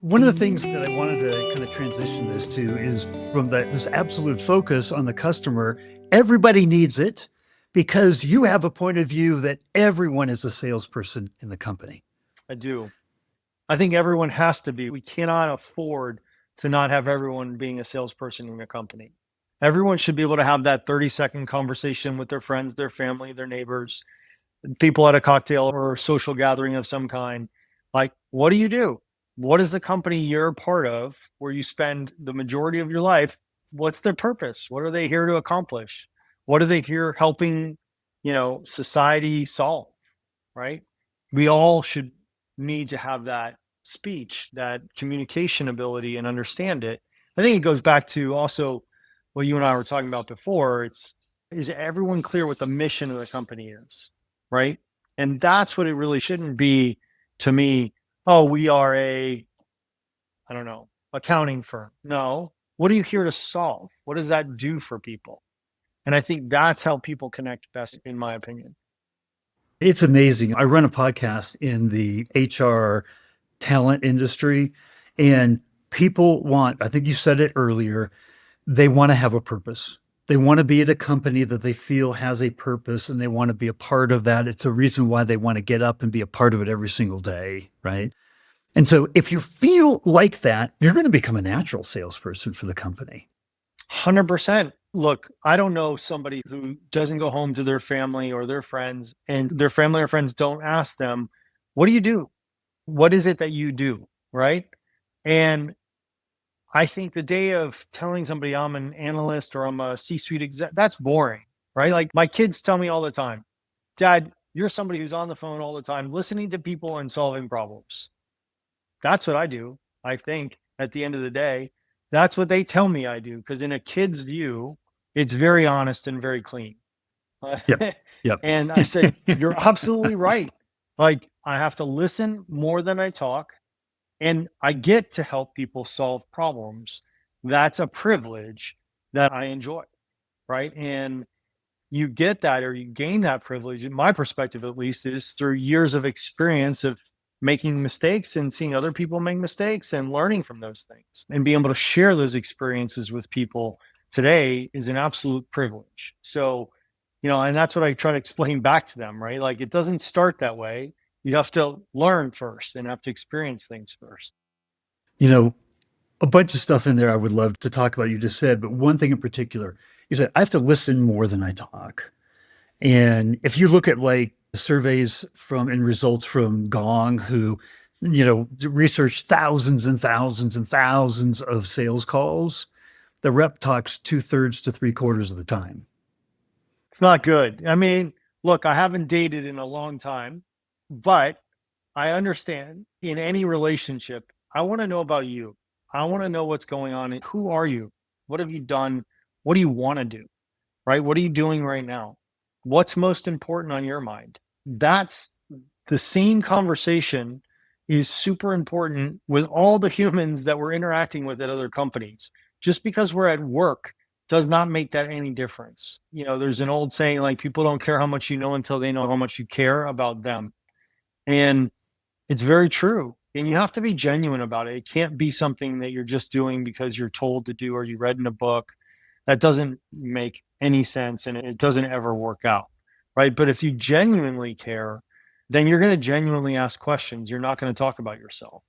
One of the things that I wanted to kind of transition this to is from this absolute focus on the customer. Everybody needs it because you have a point of view that everyone is a salesperson in the company. I do. I think everyone has to be. We cannot afford to not have everyone being a salesperson in a company. Everyone should be able to have that 30-second conversation with their friends, their family, their neighbors, people at a cocktail or social gathering of some kind. Like, what do you do? What is the company you're a part of where you spend the majority of your life? What's their purpose? What are they here to accomplish? What are they here helping, society solve? Right? We all should need to have that speech, that communication ability and understand it. I think it goes back to also what you and I were talking about before. Is everyone clear what the mission of the company is? Right. And that's what it really shouldn't be to me. Oh, we are I don't know, accounting firm. No. What are you here to solve? What does that do for people? And I think that's how people connect best, in my opinion. It's amazing. I run a podcast in the HR talent industry, and people want, I think you said it earlier, they want to have a purpose. They want to be at a company that they feel has a purpose and they want to be a part of that. It's a reason why they want to get up and be a part of it every single day, right? And so if you feel like that, you're going to become a natural salesperson for the company. 100%. Look, I don't know somebody who doesn't go home to their family or their friends, and their family or friends don't ask them, what do you do? What is it that you do? Right. And I think the day of telling somebody I'm an analyst or I'm a C suite exec, that's boring. Right. Like my kids tell me all the time, Dad, you're somebody who's on the phone all the time, listening to people and solving problems. That's what I do. I think at the end of the day, that's what they tell me I do. Because in a kid's view, it's very honest and very clean. Yep. Yep. And I said, you're absolutely right. Like, I have to listen more than I talk, and I get to help people solve problems. That's a privilege that I enjoy. Right. And you get that, or you gain that privilege, in my perspective at least, is through years of experience of making mistakes and seeing other people make mistakes and learning from those things, and being able to share those experiences with people today is an absolute privilege. So, and that's what I try to explain back to them, right? Like, it doesn't start that way. You have to learn first and have to experience things first. You know, a bunch of stuff in there I would love to talk about, you just said, but one thing in particular, you said, I have to listen more than I talk. And if you look at like surveys from and results from Gong, who, researched thousands and thousands and thousands of sales calls, the rep talks two-thirds to three-quarters of the time. It's not good. I mean, look, I haven't dated in a long time, but I understand in any relationship, I want to know about you. I want to know what's going on. Who are you? What have you done? What do you want to do? Right? What are you doing right now? What's most important on your mind? That's the same conversation is super important with all the humans that we're interacting with at other companies. Just because we're at work does not make that any difference. There's an old saying like people don't care how much you know until they know how much you care about them. And it's very true. And you have to be genuine about it. It can't be something that you're just doing because you're told to do or you read in a book. That doesn't make any sense and it doesn't ever work out. Right. But if you genuinely care, then you're going to genuinely ask questions. You're not going to talk about yourself.